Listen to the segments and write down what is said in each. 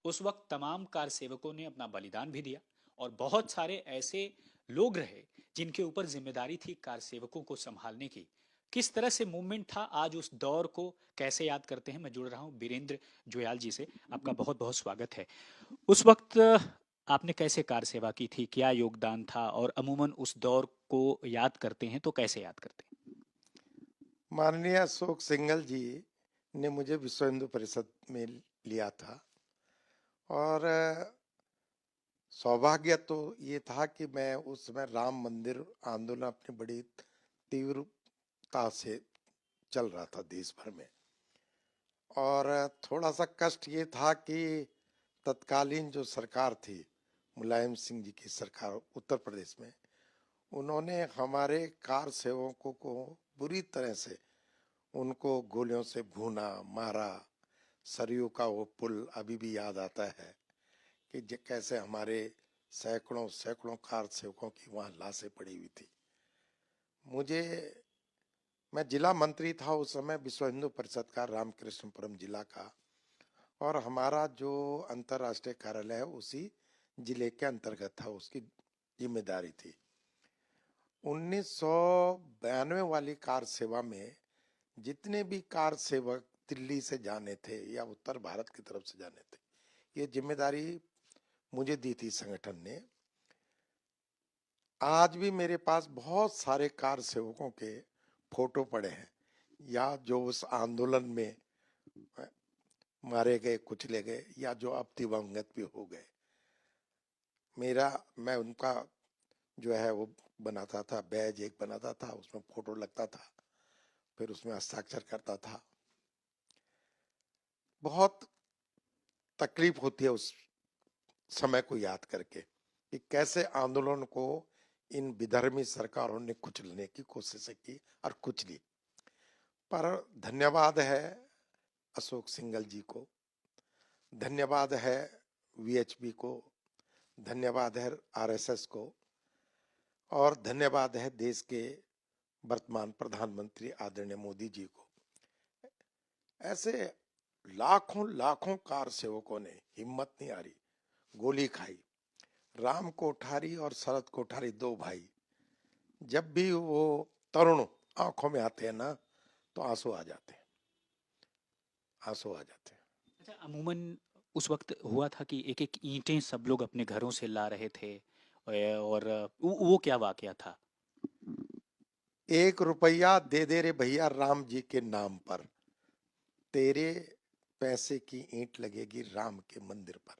उस वक्त तमाम कार सेवकों ने अपना बलिदान भी दिया और बहुत सारे ऐसे लोग रहे जिनके ऊपर जिम्मेदारी थी कार सेवकों को संभालने की। किस तरह से मूवमेंट था, आज उस दौर को कैसे याद करते हैं? मैं जुड़ रहा हूँ बीरेंद्र जुयाल जी से। आपका बहुत बहुत स्वागत है। उस वक्त आपने कैसे कार सेवा की थी, क्या योगदान था, और अमूमन उस दौर को याद करते हैं तो कैसे याद करते हैं? माननीय अशोक सिंघल जी ने मुझे विश्व हिंदू परिषद में लिया था। और सौभाग्य तो ये था कि मैं उस समय राम मंदिर आंदोलन अपनी बड़ी तीव्रता से चल रहा था देश भर में। और थोड़ा सा कष्ट ये था कि तत्कालीन जो सरकार थी, मुलायम सिंह जी की सरकार उत्तर प्रदेश में, उन्होंने हमारे कार सेवकों को बुरी तरह से उनको गोलियों से भूना, मारा। सरयू का वो पुल अभी भी याद आता है कि कैसे हमारे सैकड़ों सैकड़ों कार सेवकों की वहां लाशें पड़ी हुई थी। मुझे मैं जिला मंत्री था उस समय विश्व हिंदू परिषद का, रामकृष्णपुरम जिला का। और हमारा जो अंतर्राष्ट्रीय कार्यालय है उसी जिले के अंतर्गत था, उसकी जिम्मेदारी थी। 1992 वाली कार सेवा में जितने भी कार सेवक दिल्ली से जाने थे या उत्तर भारत की तरफ से जाने थे, ये जिम्मेदारी मुझे दी थी संगठन ने। आज भी मेरे पास बहुत सारे कार सेवकों के फोटो पड़े हैं, या जो उस आंदोलन में मारे गए, कुचले गए, या जो अब दिवंगत भी हो गए। मैं उनका जो है वो बनाता था, बैज एक बनाता था, उसमें फोटो लगता था, फिर उसमें हस्ताक्षर करता था। बहुत तकलीफ होती है उस समय को याद करके कि कैसे आंदोलन को इन विधर्मी सरकारों ने कुचलने की कोशिश की और कुचली। पर धन्यवाद है अशोक सिंघल जी को, धन्यवाद है वीएचपी को, धन्यवाद है आरएसएस को, और धन्यवाद है देश के वर्तमान प्रधानमंत्री आदरणीय मोदी जी को। ऐसे लाखों लाखों कार सेवकों ने हिम्मत नहीं हारी, गोली खाई। राम कोठारी और शरद कोठारी दो भाई, जब भी वो तरुण आंखों में आते हैं ना, तो आंसू आ जाते हैं, आंसू आ जाते हैं। अच्छा, अमूमन उस वक्त हुआ था कि एक एक ईंटें सब लोग अपने घरों से ला रहे थे, और वो क्या वाकया था? 1 रुपया दे दे रे भैया राम जी के नाम पर, तेरे पैसे की ईंट लगेगी राम के मंदिर पर।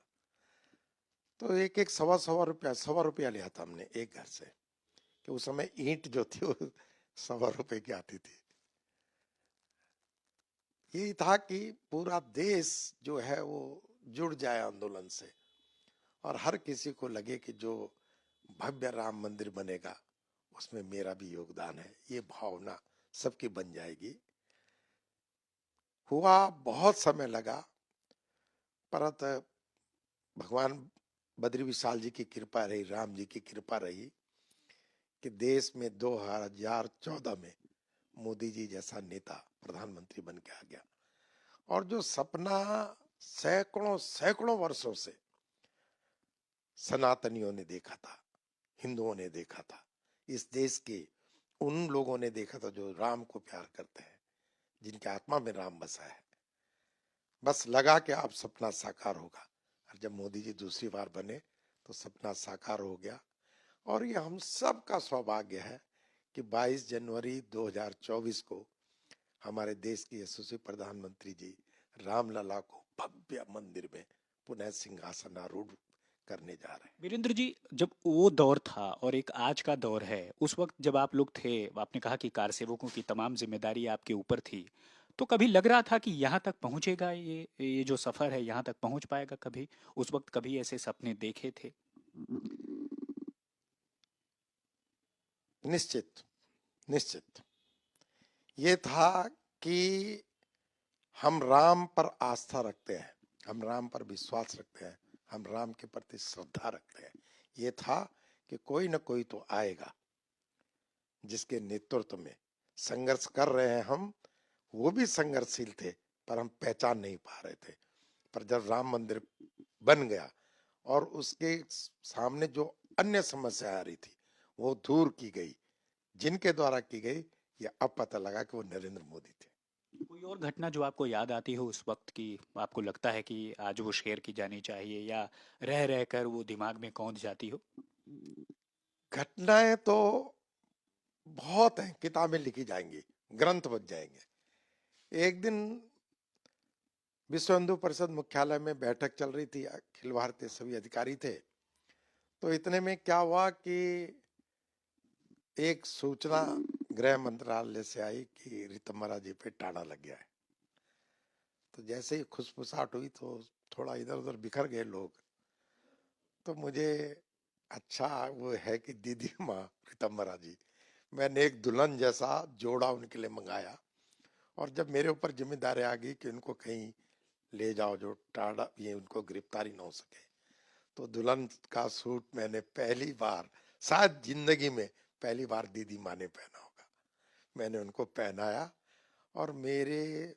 तो एक एक सवा रुपया लिया था हमने एक घर से, कि उस समय ईंट जो थी वो ₹1.25 की आती थी। यही था कि पूरा देश जो है वो जुड़ जाए आंदोलन से, और हर किसी को लगे कि जो भव्य राम मंदिर बनेगा उसमें मेरा भी योगदान है, ये भावना सबकी बन जाएगी। हुआ, बहुत समय लगा, परंतु भगवान बद्री विशाल जी की कृपा रही, राम जी की कृपा रही कि देश में 2014 में मोदी जी जैसा नेता प्रधानमंत्री बन के आ गया। और जो सपना सैकड़ों सैकड़ों वर्षों से सनातनियों ने देखा था, हिंदुओं ने देखा था, इस देश के उन लोगों ने देखा था जो राम को प्यार करते हैं, जिनके आत्मा में राम बसा है, बस लगा कि अब सपना साकार होगा। और जब मोदी जी दूसरी बार बने तो सपना साकार हो गया। और ये हम सब का सौभाग्य है कि 22 जनवरी 2024 को हमारे देश के यशस्वी प्रधानमंत्री जी रामलला को भव्य मंदिर में पुनः सिंहासनारूढ़ करने जा रहे हैं। वीरेंद्र जी, जब वो दौर था और एक आज का दौर है, उस वक्त जब आप लोग थे, आपने कहा कि कार सेवकों की तमाम जिम्मेदारी आपके ऊपर थी, तो कभी लग रहा था कि यहाँ तक पहुँचेगा, ये जो सफ़र है यहाँ तक पहुँच पाएगा कभी? उस वक्त कभी ऐसे सपने देखे थे? निश्चित, निश्चित। ये था कि हम राम पर आस्था रखते हैं, हम राम पर विश्वास रखते हैं, हम राम के प्रति श्रद्धा रखते हैं। ये था कि कोई न कोई तो आएगा जिसके नेतृत्व में संघर्ष कर रहे हैं हम। वो भी संघर्षशील थे, पर हम पहचान नहीं पा रहे थे। पर जब राम मंदिर बन गया और उसके सामने जो अन्य समस्या आ रही थी वो दूर की गई। जिनके द्वारा की गई, ये अब पता लगा कि वो नरेंद्र मोदी थे। कोई और घटना जो आपको याद आती हो उस वक्त की, आपको लगता है कि आज वो शेयर की जानी चाहिए, या रह रह कर वो दिमाग में कौंध जाती हो? घटनाएं तो बहुत हैं, किताबें लिखी जाएंगी, ग्रंथ बन जाएंगे। एक दिन विश्व हिंदू परिषद मुख्यालय में बैठक चल रही थी, अखिल भारतीय सभी अधिकारी थे। तो इतने में क्या हुआ कि एक सूचना गृह मंत्रालय से आई कि रितम्बरा जी पे टाड़ा लग गया है। तो जैसे ही खुसफुसाहट हुई तो थोड़ा इधर उधर बिखर गए लोग। तो मुझे अच्छा वो है कि दीदी माँ रितम्बरा जी, मैंने एक दुल्हन जैसा जोड़ा उनके लिए मंगाया। और जब मेरे ऊपर जिम्मेदारी आ गई कि उनको कहीं ले जाओ जो टाड़ा, ये उनको गिरफ्तारी ना हो सके, तो दुल्हन का सूट मैंने पहली बार, शायद जिंदगी में पहली बार दीदी माँ ने पहना होगा, मैंने उनको पहनाया। और मेरे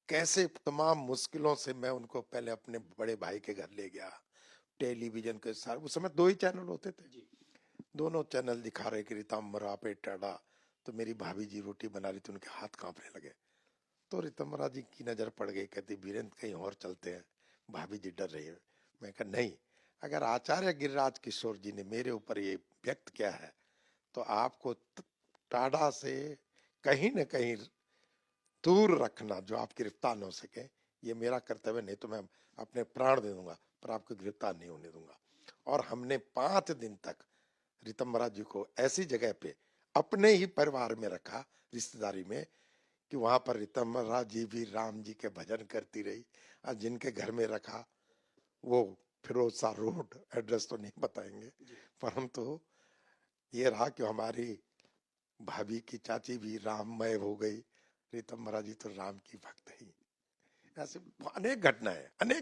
कैसे तमाम मुश्किलों से मैं उनको पहले अपने बड़े भाई के घर ले गया। टेलीविजन के साथ उस समय 2 ही चैनल होते थे, दोनों चैनल दिखा रहे कि रितम्बरा पे टाड़ा। तो मेरी भाभी जी रोटी बना रही थी, उनके हाथ कांपने लगे। तो रितम्बरा जी की नजर पड़ गई, कहती वीरेंद्र कहीं और चलते हैं, भाभी जी डर रही है। मैं कहा नहीं, अगर आचार्य गिरिराज किशोर जी ने मेरे ऊपर ये व्यक्त किया है तो आपको टाड़ा से कहीं न कहीं दूर रखना, जो आप गिरफ्तार न हो सके, ये मेरा कर्तव्य। नहीं तो मैं अपने प्राण दे दूंगा पर आपको गिरफ्तार नहीं होने दूंगा। और हमने 5 दिन तक रितम्बरा जी को ऐसी जगह पे अपने ही परिवार में रखा, रिश्तेदारी में, कि वहां पर रितम्बरा जी भी राम जी के भजन करती रही। और जिनके घर में रखा वो फिरोज शाह रोड, एड्रेस तो नहीं बताएंगे, परंतु ये रहा कि हमारी भाभी की चाची भी राममय हो गई, रितम्बरा जी तो राम की भक्त ही। ऐसे अनेक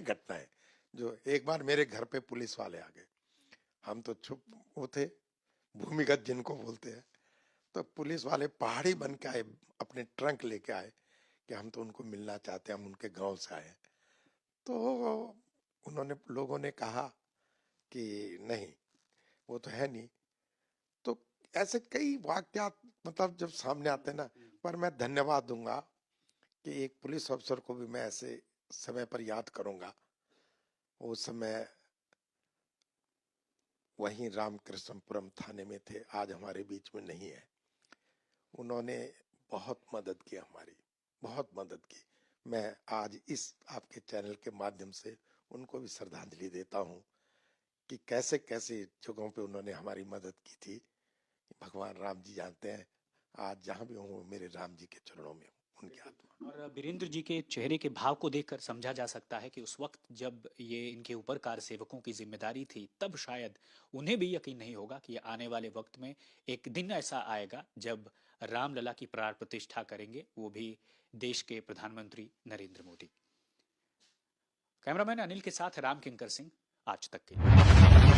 घटनाएं जो एक बार मेरे घर पे पुलिस वाले आ गए। हम तो चुप वो थे, भूमिगत जिनको बोलते हैं। तो पुलिस वाले पहाड़ी बन के आए, अपने ट्रंक लेके आए कि हम तो उनको मिलना चाहते हैं, हम उनके गांव से आए। तो उन्होंने, लोगों ने कहा कि नहीं, वो तो है नहीं। तो ऐसे कई वाकयात मतलब जब सामने आते हैं ना, पर मैं धन्यवाद दूंगा कि एक पुलिस अफसर को भी मैं ऐसे समय पर याद करूंगा। उस समय वहीं रामकृष्णपुरम थाने में थे, आज हमारे बीच में नहीं है। उन्होंने बहुत मदद की हमारी, बहुत मदद की। मैं आज इस आपके चैनल के माध्यम से उनको भी श्रद्धांजलि देता हूं कि कैसे कैसे जगहों पे उन्होंने हमारी मदद की थी। भगवान राम जी जानते हैं, आज जहां भी हूँ मेरे राम जी के चरणों में हूँ, उनकी आत्मा। और वीरेंद्र जी के चेहरे के भाव को देखकर समझा जा सकता है कि उस वक्त जब ये इनके ऊपर कार सेवकों की जिम्मेदारी थी, तब शायद उन्हें भी यकीन नहीं होगा कि आने वाले वक्त में एक दिन ऐसा आएगा जब रामलला की प्राण प्रतिष्ठा करेंगे, वो भी देश के प्रधानमंत्री नरेंद्र मोदी। कैमरामैन अनिल के साथ राम किंकर सिंह, आज तक के लिए।